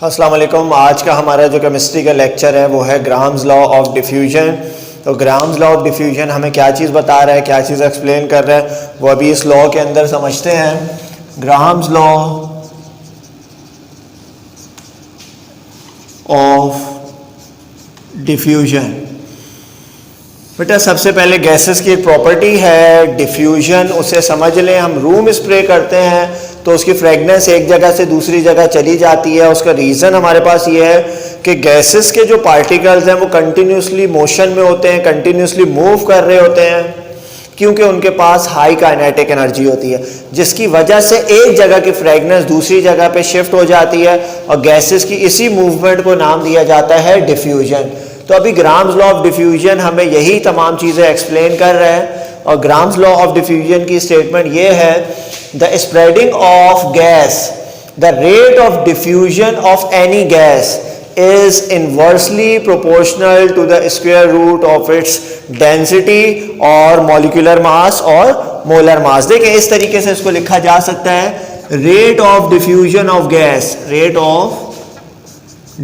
अस्सलाम वालेकुम। आज का हमारा जो केमिस्ट्री का लेक्चर है वो है ग्राम्स लॉ ऑफ डिफ्यूजन। तो ग्राम्स लॉ ऑफ डिफ्यूजन हमें क्या चीज़ बता रहा है, क्या चीज़ एक्सप्लेन कर रहा है, वो अभी इस लॉ के अंदर समझते हैं। ग्राम्स लॉ ऑफ डिफ्यूजन, बेटा सबसे पहले गैसेस की एक प्रॉपर्टी है डिफ्यूजन, उसे समझ लें। हम रूम स्प्रे करते हैं तो उसकी फ्रेगनेंस एक जगह से दूसरी जगह चली जाती है। उसका रीज़न हमारे पास ये है कि गैसेस के जो पार्टिकल्स हैं वो कंटिन्यूसली मोशन में होते हैं, कंटिन्यूसली मूव कर रहे होते हैं, क्योंकि उनके पास हाई काइनेटिक एनर्जी होती है, जिसकी वजह से एक जगह की फ्रेगनेंस दूसरी जगह पे शिफ्ट हो जाती है और गैसेस की इसी मूवमेंट को नाम दिया जाता है डिफ्यूजन। तो अभी ग्राम्स लॉ ऑफ डिफ्यूजन हमें यही तमाम चीज़ें एक्सप्लेन कर रहा है। और ग्राम्स लॉ ऑफ डिफ्यूजन की स्टेटमेंट ये है, the spreading of gas, the rate of diffusion of any gas is inversely proportional to the square root of its density और molecular mass और molar mass। देखें इस तरीके से इसको लिखा जा सकता है, rate of diffusion of gas, rate of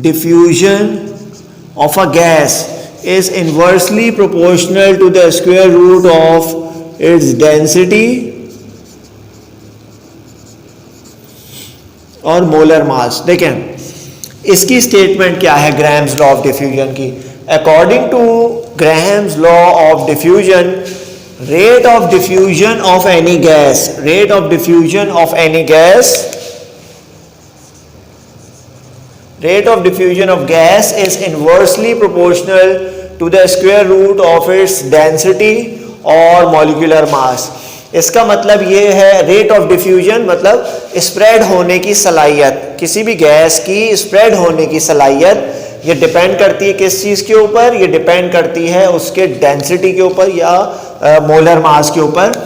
diffusion of a gas is inversely proportional to the square root of its density और molar mass। देखें इसकी स्टेटमेंट क्या है ग्राम्स लॉ ऑफ डिफ्यूजन की। According to Graham's law of diffusion, rate of diffusion of any gas, rate of diffusion of any gas, rate of diffusion of gas is inversely proportional to the square root of its density और molecular mass. इसका मतलब ये है, रेट of डिफ्यूजन मतलब spread होने की सलाहियत, किसी भी गैस की स्प्रेड होने की सलाहियत। ये डिपेंड करती है किस चीज़ के ऊपर, ये डिपेंड करती है उसके डेंसिटी के ऊपर या मोलर मास के ऊपर।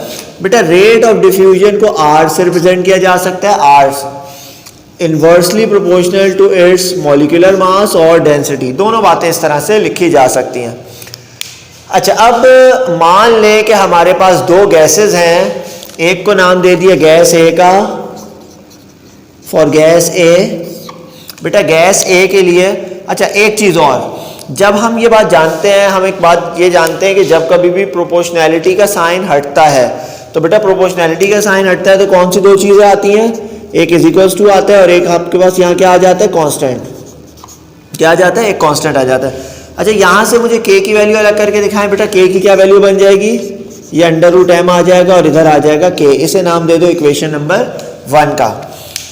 बेटा रेट ऑफ डिफ्यूजन को आर से रिप्रेजेंट किया जा सकता है, R inversely proportional to its molecular mass और डेंसिटी। दोनों बातें इस तरह से लिखी जा सकती हैं। अच्छा, अब मान लें कि हमारे पास दो गैसेस हैं, एक को नाम दे दिया गैस ए का, फॉर गैस ए। बेटा गैस ए के लिए, अच्छा एक चीज़ और, जब हम ये बात जानते हैं, हम एक बात ये जानते हैं कि जब कभी भी प्रोपोर्शनैलिटी का साइन हटता है, तो बेटा प्रोपोर्शनैलिटी का साइन हटता है तो कौन सी दो चीज़ें आती हैं, एक इज इक्वल्स टू आता है और एक आपके पास यहाँ क्या आ जाता है, कांस्टेंट। क्या आ जाता है, एक कांस्टेंट आ जाता है। अच्छा यहाँ से मुझे k की वैल्यू अलग करके दिखाएं। बेटा k की क्या वैल्यू बन जाएगी, ये अंडर रूट m आ जाएगा और इधर आ जाएगा k। इसे नाम दे दो इक्वेशन नंबर 1 का।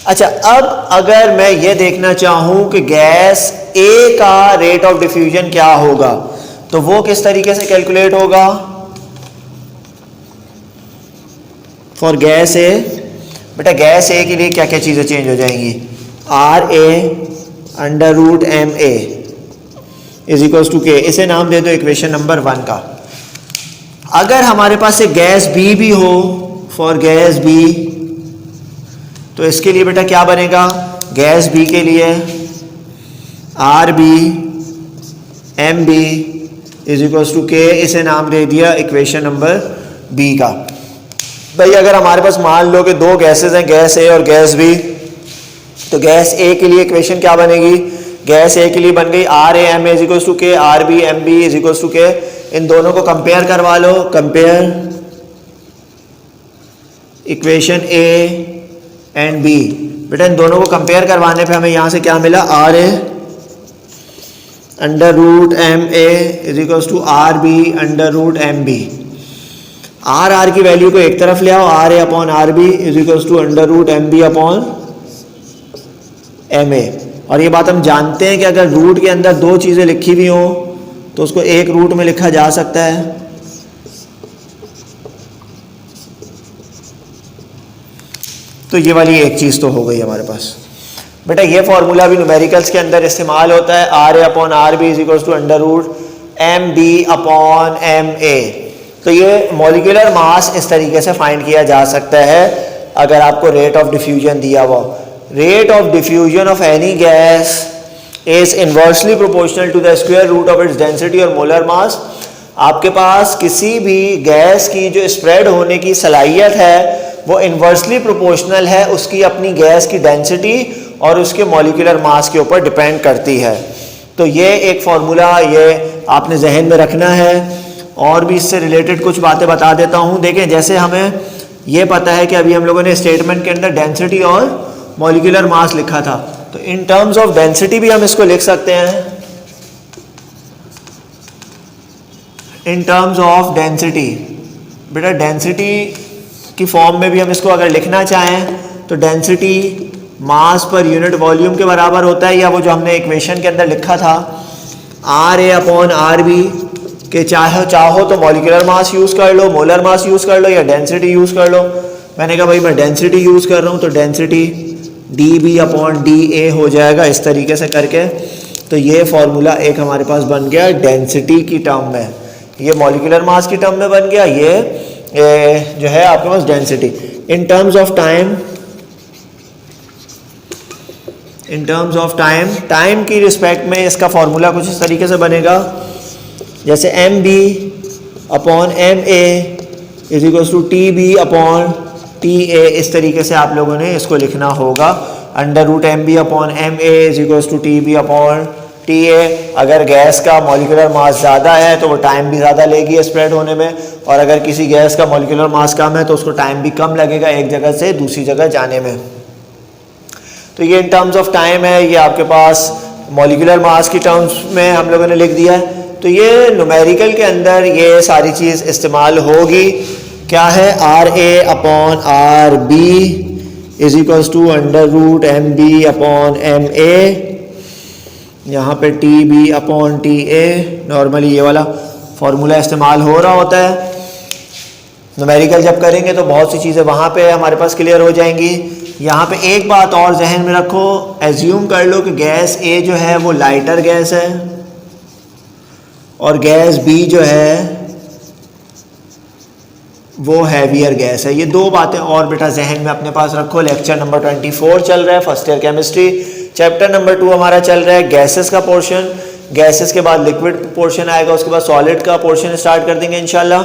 अच्छा अब अगर मैं ये देखना चाहूँ कि गैस A का रेट ऑफ डिफ्यूजन क्या होगा, तो वो किस तरीके से कैलकुलेट होगा फॉर गैस A। बेटा गैस A के लिए क्या क्या चीज़ें चेंज हो जाएंगी, RA under root MA is equals to K. इसे नाम दे दो इक्वेशन नंबर 1 का। अगर हमारे पास एक गैस बी भी हो, फॉर गैस बी, तो इसके लिए बेटा क्या बनेगा, गैस बी के लिए R B M B is equals to K. इसे नाम दे दिया इक्वेशन नंबर बी का। भाई अगर हमारे पास मान लो कि दो गैसेस हैं, गैस ए और गैस बी, तो गैस ए के लिए इक्वेशन क्या बनेगी, गैस ए के लिए बन गई R A M is equals to K, R B M B is equals to K. इन दोनों को कंपेयर करवा लो, compare equation A and B. बेटा इन दोनों को कंपेयर करवाने पे हमें यहाँ से क्या मिला, R A under root M A is equals to R B under root M B. R की वैल्यू को एक तरफ ले आओ, R A upon R B is equals to under root M B upon M A. और ये बात हम जानते हैं कि अगर रूट के अंदर दो चीज़ें लिखी हुई हों तो उसको एक रूट में लिखा जा सकता है। तो ये वाली एक चीज़ तो हो गई हमारे पास। बेटा ये फॉर्मूला भी न्यूमेरिकल्स के अंदर इस्तेमाल होता है, R A upon R B is equals to under root M B upon M A. तो ये मॉलिक्यूलर मास इस तरीके से फाइंड किया जा सकता है अगर आपको रेट ऑफ डिफ्यूजन दिया हुआ। Rate of diffusion of any gas is inversely proportional to the square root of its density और molar mass। आपके पास किसी भी गैस की जो स्प्रेड होने की सलाहियत है वो इन्वर्सली प्रोपोर्शनल है उसकी अपनी गैस की डेंसिटी और उसके मॉलिक्यूलर मास के ऊपर डिपेंड करती है। तो ये एक फार्मूला ये आपने जहन में रखना है। और भी इससे रिलेटेड कुछ बातें बता देता हूँ। देखें, जैसे हमें ये पता है कि अभी हम लोगों ने स्टेटमेंट के अंदर डेंसिटी और मॉलिक्यूलर मास लिखा था, तो इन टर्म्स ऑफ डेंसिटी भी हम इसको लिख सकते हैं। इन टर्म्स ऑफ डेंसिटी, बेटा डेंसिटी की फॉर्म में भी हम इसको अगर लिखना चाहें तो density mass per unit volume के बराबर होता है, या वो जो हमने इक्वेशन के अंदर लिखा था RA/RB के चाहो तो मॉलिक्यूलर मास यूज़ कर लो, मोलर मास यूज़ कर लो या डेंसिटी यूज़ कर लो। मैंने कहा भाई मैं डेंसिटी यूज़ कर रहा हूँ तो डेंसिटी dB/dA हो जाएगा इस तरीके से करके। तो ये फॉर्मूला एक हमारे पास बन गया डेंसिटी की टर्म में, ये मॉलिक्यूलर मास की टर्म में बन गया, ये जो है आपके पास density. In terms of time, in terms of time, time की रिस्पेक्ट में इसका फॉर्मूला कुछ इस तरीके से बनेगा, जैसे MB/MA is equals to TB/TA। इस तरीके से आप लोगों ने इसको लिखना होगा। √MB/MA is equals to TB/TA। अगर गैस का मॉलिक्यूलर मास ज़्यादा है तो वो टाइम भी ज़्यादा लेगी स्प्रेड होने में, और अगर किसी गैस का मॉलिक्यूलर मास कम है तो उसको टाइम भी कम लगेगा एक जगह से दूसरी जगह जाने में। तो ये इन टर्म्स ऑफ टाइम है, ये आपके पास मॉलिक्यूलर मास की टर्म्स में हम लोगों ने लिख दिया है। तो ये न्यूमेरिकल के अंदर ये सारी चीज़ इस्तेमाल होगी। क्या है, RA/RB is equals to √MB/MA, यहाँ पे TB/TA। नॉर्मली ये वाला फॉर्मूला इस्तेमाल हो रहा होता है। न्यूमेरिकल जब करेंगे तो बहुत सी चीज़ें वहाँ पे हमारे पास क्लियर हो जाएंगी। यहाँ पे एक बात और जहन में रखो, एज्यूम कर लो कि गैस A जो है वो लाइटर गैस है और गैस B जो है वो हैवियर गैस है। ये दो बातें और बेटा जहन में अपने पास रखो। लेक्चर नंबर 24 चल रहा है, first year chemistry, chapter number 2 हमारा चल रहा है गैसेस का पोर्शन। गैसेस के बाद लिक्विड पोर्शन आएगा, उसके बाद सॉलिड का पोर्शन स्टार्ट कर देंगे इंशाल्लाह।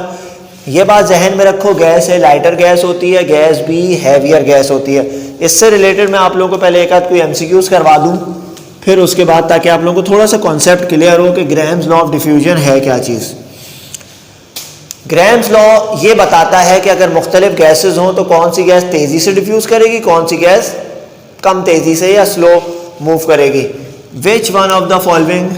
ये बात जहन में रखो, गैस है लाइटर गैस होती है, गैस B हैवियर गैस होती है। इससे रिलेटेड मैं आप लोगों को पहले एक आध कोई MCQs करवा दूं, फिर उसके बाद ताकि आप लोगों को थोड़ा सा कॉन्सेप्ट क्लियर हो कि ग्राम्स लॉ ऑफ डिफ्यूजन है क्या चीज़। ग्राम्स लॉ ये बताता है कि अगर मुख्तलिफ गैसेज हों तो कौन सी गैस तेज़ी से डिफ्यूज़ करेगी, कौन सी गैस कम तेज़ी से या स्लो मूव करेगी। Which one of the following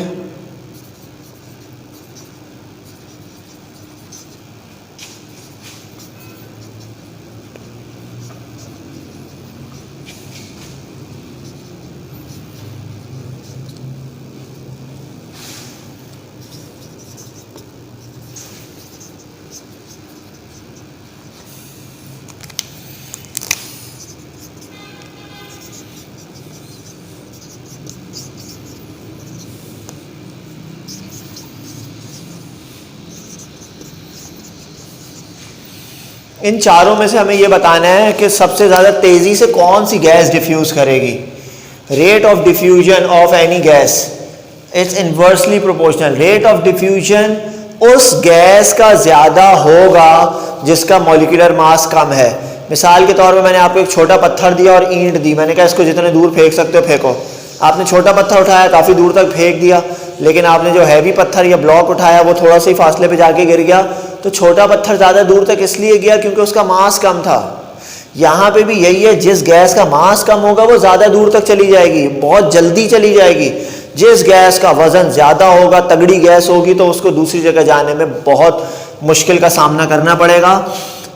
in चारों में से हमें यह बताना है कि सबसे ज़्यादा तेज़ी से कौन सी गैस डिफ्यूज़ करेगी। Rate of diffusion of any gas it's inversely proportional. Rate of diffusion उस गैस का ज़्यादा होगा जिसका मॉलिक्यूलर मास कम है। मिसाल के तौर पे मैंने आपको एक छोटा पत्थर दिया और ईंट दी, मैंने कहा इसको जितने दूर फेंक सकते हो फेंको। आपने छोटा पत्थर उठाया, काफ़ी दूर तक फेंक दिया, लेकिन आपने जो हैवी पत्थर या ब्लॉक उठाया वो थोड़ा सा ही फासले पे जाके गिर गया। तो छोटा पत्थर ज़्यादा दूर तक इसलिए गया क्योंकि उसका मास कम था। यहाँ पे भी यही है, जिस गैस का मास कम होगा वो ज़्यादा दूर तक चली जाएगी, बहुत जल्दी चली जाएगी। जिस गैस का वज़न ज़्यादा होगा, तगड़ी गैस होगी, तो उसको दूसरी जगह जाने में बहुत मुश्किल का सामना करना पड़ेगा।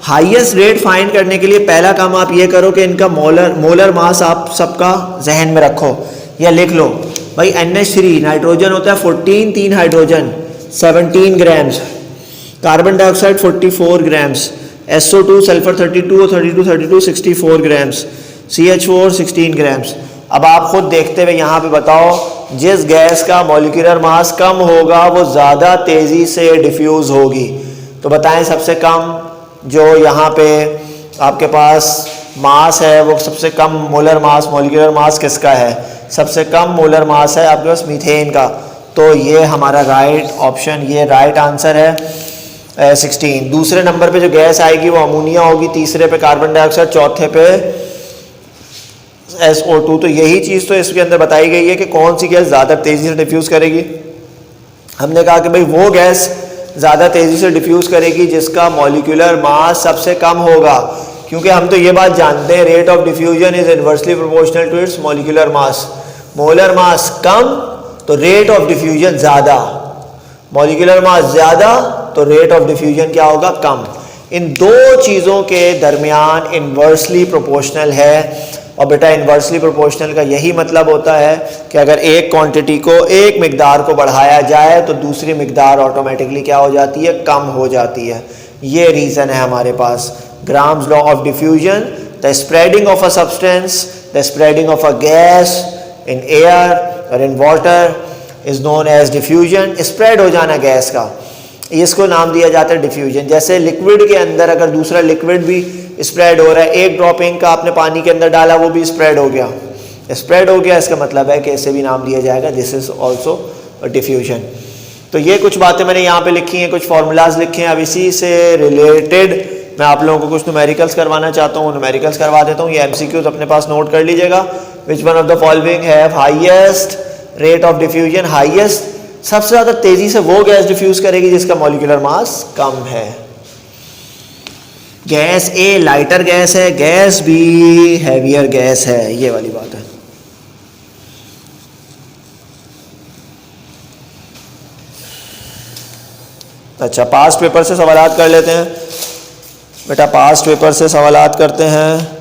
हाईएस्ट रेट फाइंड करने के लिए पहला काम आप ये करो कि इनका मोलर मास आप सबका जहन में रखो या लिख लो। भाई NH3 नाइट्रोजन होता है 14, 3 hydrogen 17 grams, carbon dioxide 44 grams, SO2 sulphur 32 और 32 64 ग्राम्स, CH4 16 ग्राम्स। अब आप खुद देखते हुए यहाँ पे बताओ, जिस गैस का मॉलिक्यूलर मास कम होगा वो ज़्यादा तेज़ी से डिफ्यूज़ होगी। तो बताएं सबसे कम जो यहाँ पे आपके पास मास है वो सबसे कम मोलर मास, मॉलिक्यूलर मास किसका है? सबसे कम मोलर मास है आपके पास मीथेन का। तो ये हमारा राइट ऑप्शन, ये राइट आंसर है। 16। दूसरे नंबर पे जो गैस आएगी वो अमोनिया होगी, तीसरे पे कार्बन डाइऑक्साइड, चौथे पे SO2। तो यही चीज़ तो इसके अंदर बताई गई है कि कौन सी गैस ज़्यादा तेज़ी से डिफ्यूज़ करेगी। हमने कहा कि भाई वो गैस ज़्यादा तेज़ी से डिफ्यूज़ करेगी जिसका मॉलिक्यूलर मास सबसे कम होगा, क्योंकि हम तो ये बात जानते हैं rate of diffusion is inversely proportional to its molecular mass. Molar mass कम तो रेट ऑफ डिफ्यूजन ज़्यादा, मॉलिक्यूलर मास ज़्यादा तो रेट ऑफ डिफ्यूजन क्या होगा, कम। इन दो चीज़ों के दरमियान इन्वर्सली प्रोपोर्शनल है। और बेटा इन्वर्सली प्रोपोर्शनल का यही मतलब होता है कि अगर एक क्वांटिटी को, एक मिकदार को बढ़ाया जाए तो दूसरी मिकदार ऑटोमेटिकली क्या हो जाती है, कम हो जाती है। ये रीज़न है हमारे पास। Graham's law of diffusion, the spreading of a substance, the spreading of a gas in air और in water is known as diffusion. Spread हो जाना गैस का, इसको नाम दिया जाता है डिफ्यूजन। जैसे लिक्विड के अंदर अगर दूसरा लिक्विड भी स्प्रेड हो रहा है, एक ड्रॉप इंक का आपने पानी के अंदर डाला, वो भी स्प्रेड हो गया, स्प्रेड हो गया, इसका मतलब है कि इसे भी नाम दिया जाएगा दिस इज ऑल्सो डिफ्यूजन। तो ये कुछ बातें मैंने यहाँ पे लिखी हैं, कुछ फॉर्मूलाज लिखे हैं। अब इसी से रिलेटेड मैं आप लोगों को कुछ न्यूमेरिकल्स करवाना चाहता हूँ, न्यूमेरिकल्स करवा देता हूँ। ये MCQs अपने पास नोट कर लीजिएगा। Which one of the following have highest rate of diffusion. Highest, सबसे ज़्यादा तेज़ी से वो गैस डिफ्यूज़ करेगी जिसका मॉलिक्यूलर मास कम है। गैस ए लाइटर गैस है, गैस बी हैवियर गैस है, ये वाली बात है। अच्छा, पास्ट पेपर से सवालात कर लेते हैं बेटा, पास्ट पेपर से सवालात करते हैं,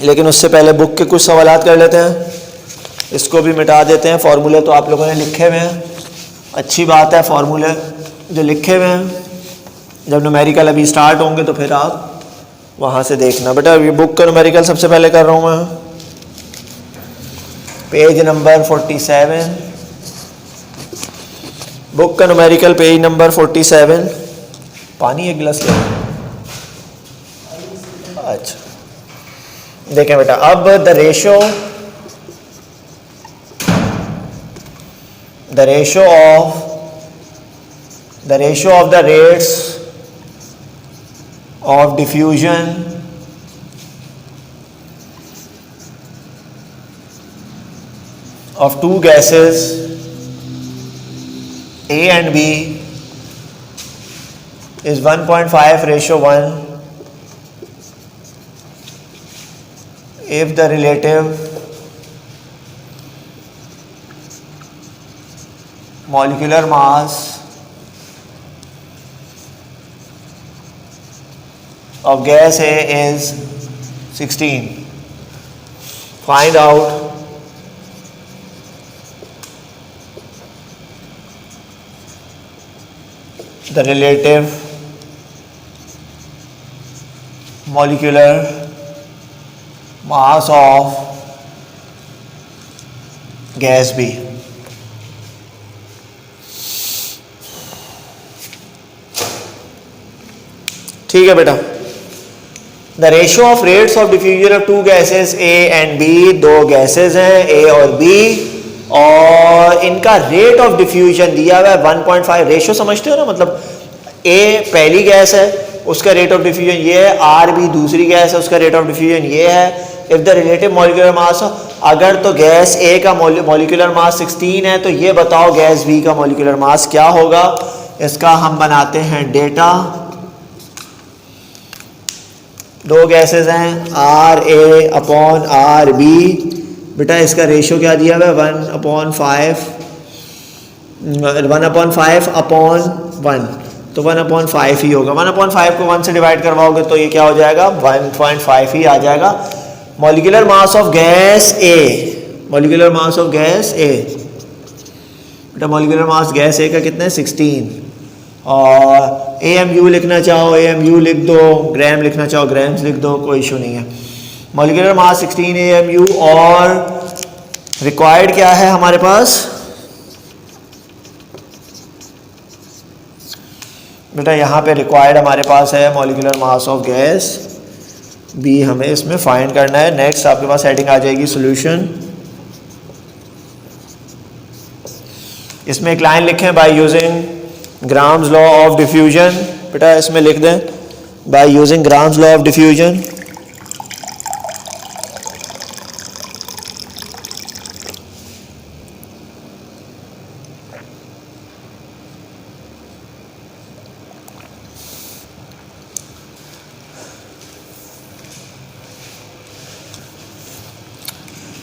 लेकिन उससे पहले बुक के कुछ सवालात कर लेते हैं। इसको भी मिटा देते हैं। फार्मूले तो आप लोगों ने लिखे हुए हैं, अच्छी बात है, फार्मूले जो लिखे हुए हैं। जब न्यूमेरिकल अभी स्टार्ट होंगे तो फिर आप वहाँ से देखना। बेटा ये बुक का न्यूमेरिकल सबसे पहले कर रहा हूँ मैं, पेज नंबर 47, बुक का न्यूमेरिकल पेज नंबर 47। पानी एक गिलास ले। अच्छा देखें बेटा, अब the ratio of the rates of diffusion of two gases A and B is 1.5:1 if the relative molecular mass of gas A is 16. Find out the relative molecular mass of gas B. ठीक है बेटा, the ratio of rates of diffusion of two gases A and B, दो gases हैं A और B, और इनका rate of diffusion दिया हुआ है 1.5। रेशियो समझते हो ना, मतलब ए पहली गैस है उसका रेट ऑफ डिफ्यूजन ये है, आर बी दूसरी गैस है उसका रेट ऑफ डिफ्यूजन ये है। If the relative molecular mass, अगर तो गैस ए का मॉलिक्यूलर मास 16 है तो ये बताओ गैस बी का मॉलिक्यूलर मास क्या होगा। इसका हम बनाते हैं डेटा। दो गैसेस हैं R A upon R B, बेटा इसका रेशियो क्या दिया हुआ है 1/5 अपॉन 1, तो 1/5 ही होगा। 1/5 को 1 से डिवाइड करवाओगे तो ये क्या हो जाएगा 1.5 ही आ जाएगा। Molecular mass of gas A, molecular mass of gas A, बेटा मॉलिक्यूलर मास गैस ए का कितना है 16, और AMU लिखना चाहो AMU लिख दो, ग्राम लिखना चाहो ग्राम्स लिख दो, कोई इशू नहीं है। मॉलिक्यूलर मास 16 AMU, और रिक्वायर्ड क्या है हमारे पास बेटा, यहाँ पे रिक्वायर्ड हमारे पास है molecular mass of gas B, हमें इसमें फाइंड करना है। नेक्स्ट आपके पास हेडिंग आ जाएगी सॉल्यूशन। इसमें एक लाइन लिखें, bye using Graham's law of diffusion, बेटा इसमें लिख दें bye using Graham's law of diffusion.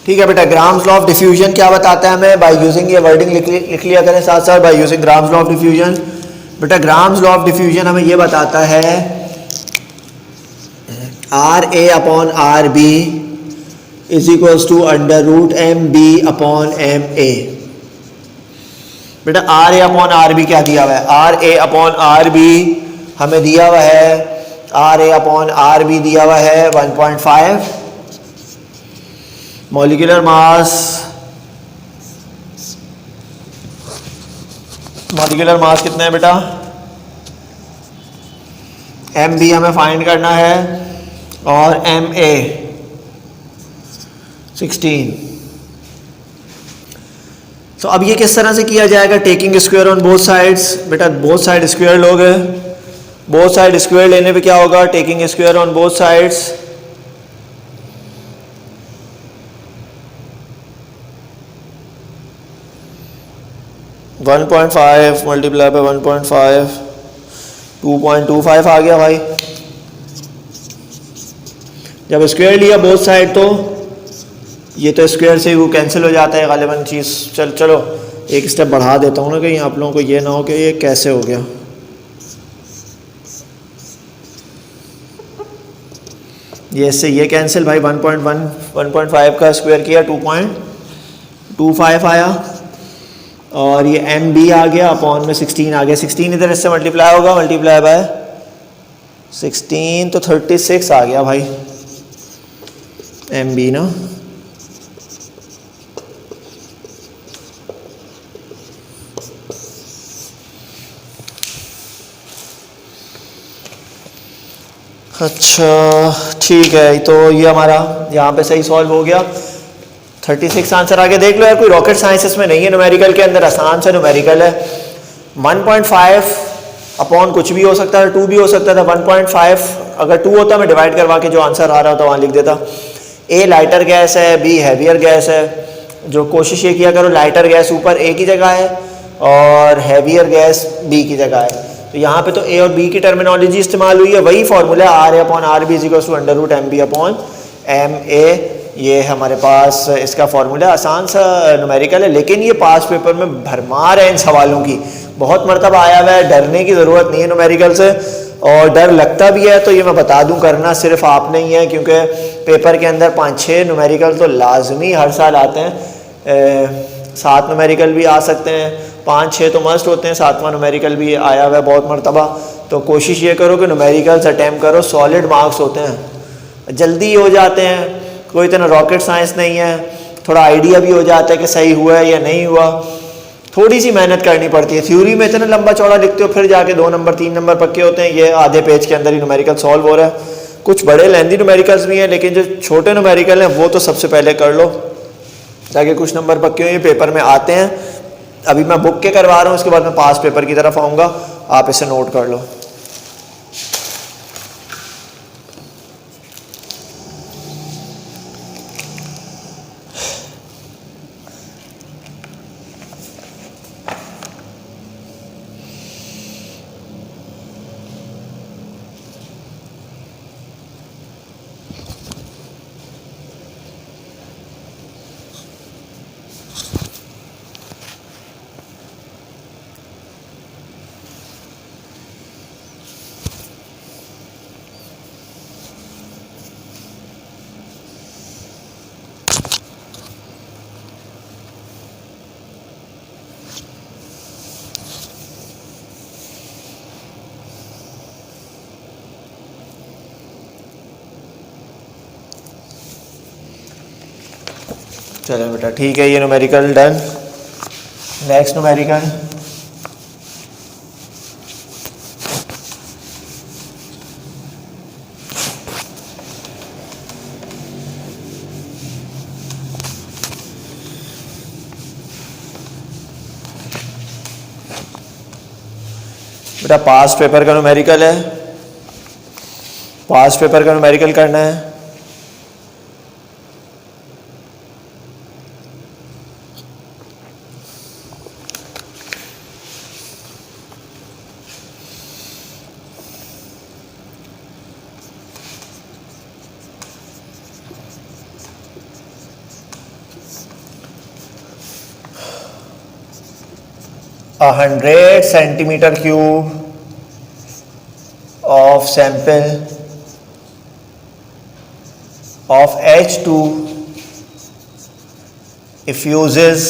ठीक है बेटा, ग्राम्स लॉ ऑफ डिफ्यूजन क्या बताता है हमें, बाय यूजिंग, ये वर्डिंग लिख लिया करें साथ साथ, by using Graham's law of diffusion. बेटा ग्राम्स लॉ ऑफ डिफ्यूजन हमें ये बताता है R A upon R B is equals to under root M B upon M A. बेटा R A upon R B क्या दिया हुआ है, R A upon R B हमें दिया हुआ है, R A upon R B दिया हुआ है 1.5, मॉलिक्यूलर मास, मॉलिक्यूलर मास कितना है बेटा, एम बी हमें फाइंड करना है और एम ए 16। तो अब ये किस तरह से किया जाएगा, taking square on both sides. बेटा बोथ साइड स्क्वायर लोगे, बोथ साइड स्क्वायर लेने पे क्या होगा, taking square on both sides, one 1.5 multiply by 1.5 2.25 आ गया भाई। जब स्क्वायर लिया बोथ साइड तो ये तो स्क्वायर से वो कैंसिल हो जाता है गालिबन चीज़। चलो एक स्टेप बढ़ा देता हूँ ना, कहीं आप लोगों को ये ना हो कि ये कैसे हो गया। ये इससे ये कैंसिल भाई, 1.5 का स्क्वायर किया 2.25 आया, और ये एम बी आ गया अपॉन में 16 आ गया। 16 इधर इससे मल्टीप्लाई होगा, मल्टीप्लाई बाय 16 तो 36 आ गया भाई एम बी ना। अच्छा ठीक है, तो ये हमारा यहाँ पे सही सॉल्व हो गया। 36 आंसर आगे देख लो यार, कोई रॉकेट साइंस इसमें नहीं है, न्यूमेरिकल के अंदर आसान सा न्यूमेरिकल है। 1.5 अपॉन कुछ भी हो सकता है, 2 भी हो सकता था। 1.5 अगर 2 होता मैं डिवाइड करवा के जो आंसर आ रहा होता वहाँ लिख देता। ए लाइटर गैस है, बी हैवियर गैस है। जो कोशिश ये किया करो लाइटर गैस ऊपर ए की जगह है और हैवियर गैस बी की जगह है। तो यहाँ पे तो ए और बी की टर्मिनोलॉजी इस्तेमाल हुई है, वही formula R A upon R B is equal to under root M B upon M A. ये हमारे पास इसका फॉर्मूला, आसान सा न्यूमेरिकल है, लेकिन ये पास पेपर में भरमार है इन सवालों की, बहुत मरतबा आया हुआ है। डरने की ज़रूरत नहीं है न्यूमेरिकल से, और डर लगता भी है तो ये मैं बता दूं, करना सिर्फ आपने ही है, क्योंकि पेपर के अंदर 5-6 न्यूमेरिकल तो लाजमी हर साल आते हैं। 7 न्यूमेरिकल भी आ सकते हैं, 5-6 तो मस्ट होते हैं, 7वां न्यूमेरिकल भी आया हुआ है बहुत मरतबा। तो कोशिश ये करो कि न्यूमेरिकल्स अटैम्प्ट करो, सॉलिड मार्क्स होते हैं, जल्दी हो जाते हैं, कोई इतना रॉकेट साइंस नहीं है, थोड़ा आइडिया भी हो जाता है कि सही हुआ है या नहीं हुआ। थोड़ी सी मेहनत करनी पड़ती है, थ्योरी में इतना लंबा चौड़ा लिखते हो फिर जाके 2 नंबर 3 नंबर पक्के होते हैं। ये आधे पेज के अंदर ही न्यूमेरिकल सॉल्व हो रहा है। कुछ बड़े लेंदी न्यूमेरिकल्स भी हैं, लेकिन जो छोटे न्यूमेरिकल हैं वो तो सबसे पहले कर लो ताकि कुछ नंबर पक्के हो। ये पेपर में आते हैं, अभी मैं बुक के करवा रहा हूँ, उसके बाद मैं पास पेपर की तरफ आऊँगा, आप इसे नोट कर लो। चलो बेटा ठीक है, ये न्यूमेरिकल डन। नेक्स्ट न्यूमेरिकल, बेटा पास्ट पेपर का न्यूमेरिकल है, पास्ट पेपर का न्यूमेरिकल करना है। A 100 centimeter cube of sample of H2 effuses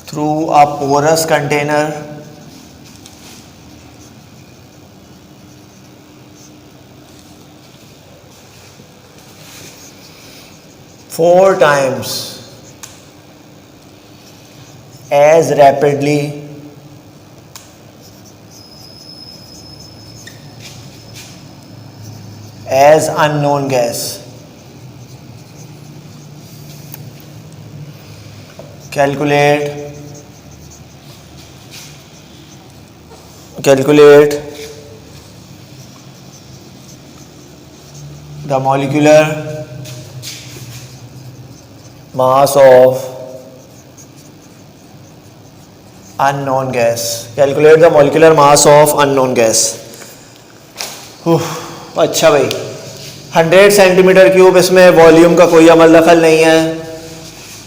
through a porous container four times as rapidly as unknown gas. Calculate the molecular mass of unknown gas. Calculate the molecular mass of unknown gas. अच्छा भाई 100 centimetre cube, इसमें volume का कोई अमल दखल नहीं है।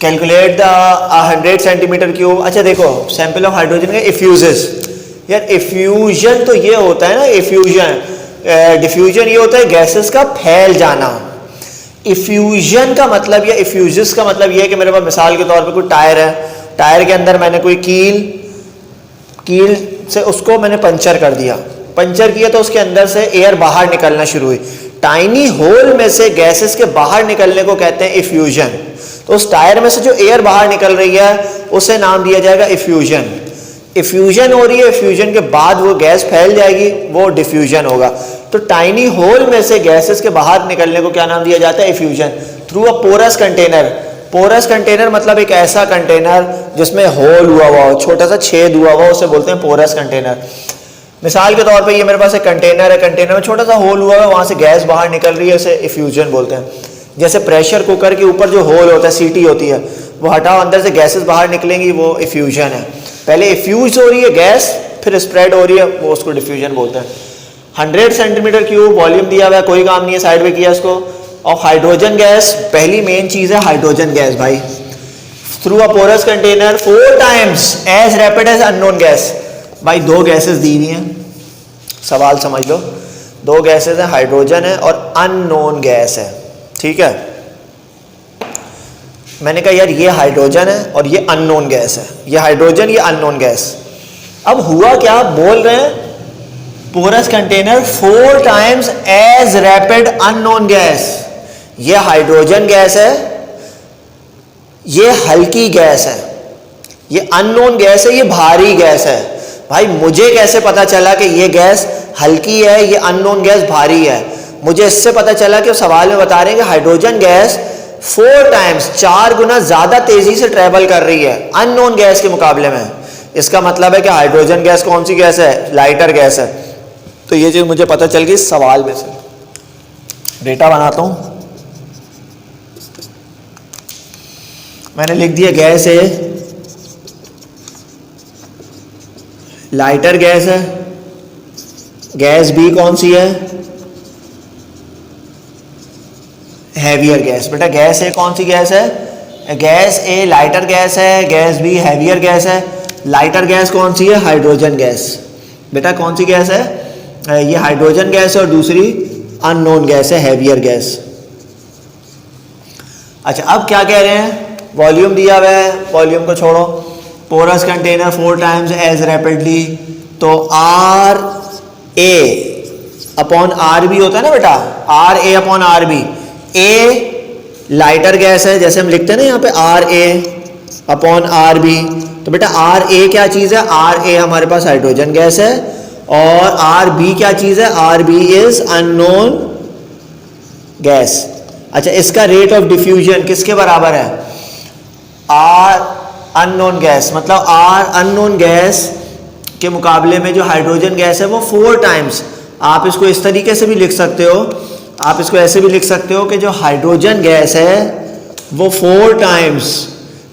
Calculate the 100 centimetre cube. अच्छा देखो, सैंपल ऑफ हाइड्रोजन का इफ्यूजेस, यार इफ्यूजन तो ये होता है ना, इफ्यूजन डिफ्यूजन ये होता है गैसेस का फैल जाना। इफ्यूजन का मतलब या इफ्यूजिस का मतलब ये है कि मेरे पास मिसाल के तौर पे कोई टायर है, टायर के अंदर मैंने कोई कील से उसको मैंने पंचर कर दिया, पंचर किया तो उसके अंदर से एयर बाहर निकलना शुरू हुई। टाइनी होल में से गैसेस के बाहर निकलने को कहते हैं इफ्यूजन। तो उस टायर में से जो एयर बाहर निकल रही है उसे नाम दिया जाएगा इफ्यूजन। इफ्यूजन हो रही है, इफ्यूजन के बाद वो गैस फैल जाएगी, वो डिफ्यूजन होगा। तो टाइनी होल में से गैसेस के बाहर निकलने को क्या नाम दिया जाता है? Effusion. Through a porous container. Porous container मतलब एक ऐसा कंटेनर जिसमें होल हुआ हुआ हो, छोटा सा छेद हुआ हुआ, उसे बोलते हैं पोरस कंटेनर। मिसाल के तौर पे ये मेरे पास एक कंटेनर है, कंटेनर में छोटा सा होल हुआ है, वहां से गैस बाहर निकल रही है, उसे इफ्यूजन बोलते हैं। जैसे प्रेशर कुकर के ऊपर जो होल होता है, सीटी होती है, वो हटाओ, अंदर से गैसेस बाहर निकलेंगी, वो इफ्यूजन है। पहले इफ्यूज हो रही है गैस, फिर स्प्रेड हो रही है, वो उसको डिफ्यूजन बोलते हैं। 100 सेंटीमीटर क्यूब वॉल्यूम दिया हुआ है, कोई काम नहीं है, साइड में किया इसको। और हाइड्रोजन गैस, पहली मेन चीज है हाइड्रोजन गैस भाई। Through a porous container 4 times as rapid as unknown gas. भाई दो गैसेस दी हुई हैं, सवाल समझ लो, दो गैसेस हैं, हाइड्रोजन है और अननोन गैस है, ठीक है। मैंने कहा यार ये हाइड्रोजन है और ये अननोन गैस है, ये हाइड्रोजन, ये अननोन गैस। अब हुआ क्या, बोल रहे हैं porous container 4 times as rapid unknown gas. ये हाइड्रोजन गैस है, ये हल्की गैस है, ये अननोन गैस है, ये भारी गैस है। भाई मुझे कैसे पता चला कि ये गैस हल्की है, ये अननोन गैस भारी है? मुझे इससे पता चला कि सवाल में बता रहे हैं कि हाइड्रोजन गैस 4 टाइम्स, 4 गुना ज्यादा तेजी से ट्रेवल कर रही है अननोन गैस के मुकाबले में। इसका मतलब है कि हाइड्रोजन गैस कौन सी गैस है? लाइटर गैस है। तो ये चीज मुझे पता चल गई सवाल में से। डेटा बनाता हूं, मैंने लिख दिया गैस ए लाइटर गैस है, गैस बी कौन सी है? Heavier gas. बेटा गैस ए कौन सी गैस है? गैस ए लाइटर गैस है, गैस बी हैवियर गैस है। लाइटर गैस कौन सी है? Hydrogen gas. बेटा कौन सी गैस है? ये हाइड्रोजन गैस है और दूसरी अननोन गैस है, हैवियर गैस। अच्छा अब क्या कह रहे हैं? वॉल्यूम दिया हुआ है, वॉल्यूम को छोड़ो। Porous container 4 times as rapidly, तो R A upon R B होता है ना बेटा, R A upon R B. A lighter gas है, जैसे हम लिखते हैं ना यहाँ पे R A upon R B. तो बेटा आर ए क्या चीज है? आर ए हमारे पास हाइड्रोजन गैस है, और आर बी क्या चीज है? R B is unknown gas. अच्छा इसका रेट ऑफ डिफ्यूजन किसके बराबर है? आर अननोन गैस, मतलब आर अननोन गैस के मुकाबले में जो हाइड्रोजन गैस है वो 4 टाइम्स, आप इसको इस तरीके से भी लिख सकते हो, आप इसको ऐसे भी लिख सकते हो कि जो हाइड्रोजन गैस है वो 4 टाइम्स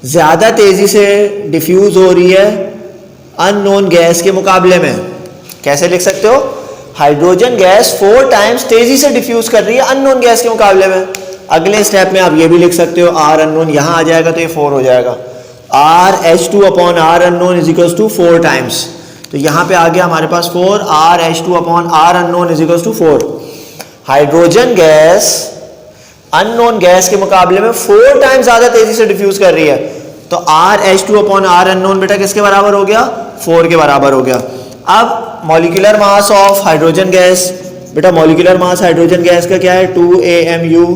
ज़्यादा तेज़ी से डिफ्यूज़ हो रही है अननोन गैस के मुकाबले में। कैसे लिख सकते हो? हाइड्रोजन गैस 4 टाइम्स तेज़ी से डिफ्यूज़ कर रही है अननोन गैस के मुकाबले में। अगले स्टेप में आप ये भी लिख सकते हो, आर अननोन यहाँ आ जाएगा तो ये 4 हो जाएगा, R H2 upon R unknown is equals to 4 times. तो यहाँ पे आ गया हमारे पास 4, R H2 upon R unknown is equals to 4। Hydrogen gas unknown gas के मुकाबले में 4 टाइम्स ज़्यादा तेज़ी से डिफ्यूज़ कर रही है, तो are H2 upon R unknown बेटा किसके बराबर हो गया? 4 के बराबर हो गया। अब molecular mass of hydrogen gas, बेटा मॉलिक्यूलर मास हाइड्रोजन गैस का क्या है? 2 AMU।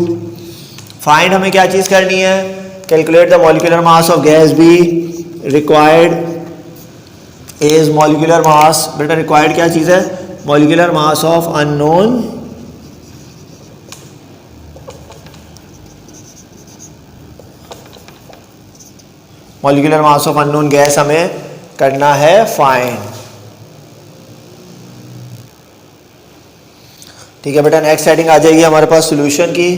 फाइंड हमें क्या चीज़ करनी है? Calculate the molecular mass of gas B. Required is molecular mass, बेटा रिक्वायर्ड क्या चीज़ है? Molecular mass of unknown molecular mass of unknown gas हमें करना है फाइंड। ठीक है बेटा, नेक्स्ट हेडिंग आ जाएगी हमारे पास सॉल्यूशन की।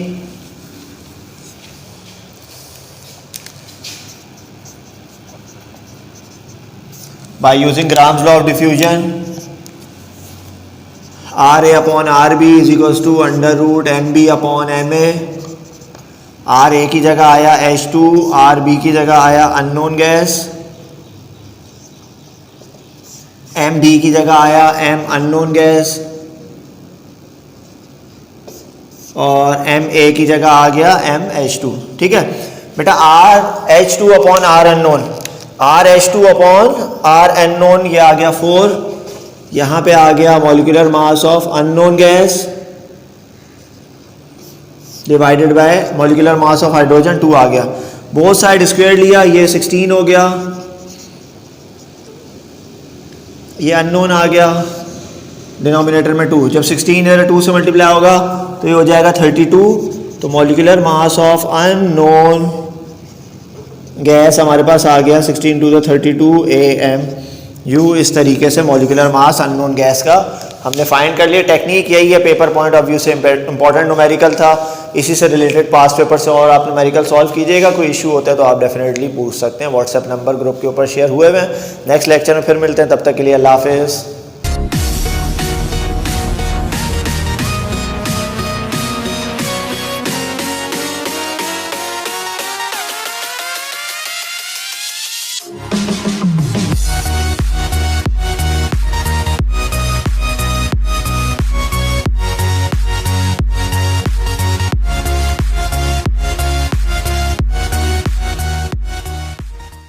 By using Gram's law of diffusion, RA upon RB is equals to under root MB upon MA। RA की जगह आया H2, RB की जगह आया अननोन गैस, MB की जगह आया M अननोन गैस, और MA की जगह आ गया MH2। ठीक है बेटा, RH2 upon R unknown, RH2 upon R unknown, ये आ गया 4, यहाँ पे आ गया molecular mass of unknown gas divided by molecular mass of hydrogen 2 आ गया। बोथ साइड स्क्वायर लिया, ये 16 हो गया, ये अननोन आ गया, डिनोमिनेटर में 2, जब 16 है 2 से मल्टीप्लाई होगा तो ये हो जाएगा 32। तो molecular mass of unknown gas हमारे पास आ गया 16 टू द 32 AMU। इस तरीके से मॉलिक्यूलर मास अननोन गैस का हमने फाइंड कर लिया। टेक्निक यही है, पेपर पॉइंट ऑफ व्यू से इंपॉर्टेंट न्यूमेरिकल था, इसी से रिलेटेड पास्ट पेपर से और आप न्यूमेरिकल सॉल्व कीजिएगा। कोई इशू होता है तो आप डेफिनेटली पूछ सकते हैं, व्हाट्सएप नंबर ग्रुप के ऊपर शेयर हुए हुए हैं। नेक्स्ट लेक्चर में फिर मिलते हैं, तब तक के लिए अल्लाह हाफिज़।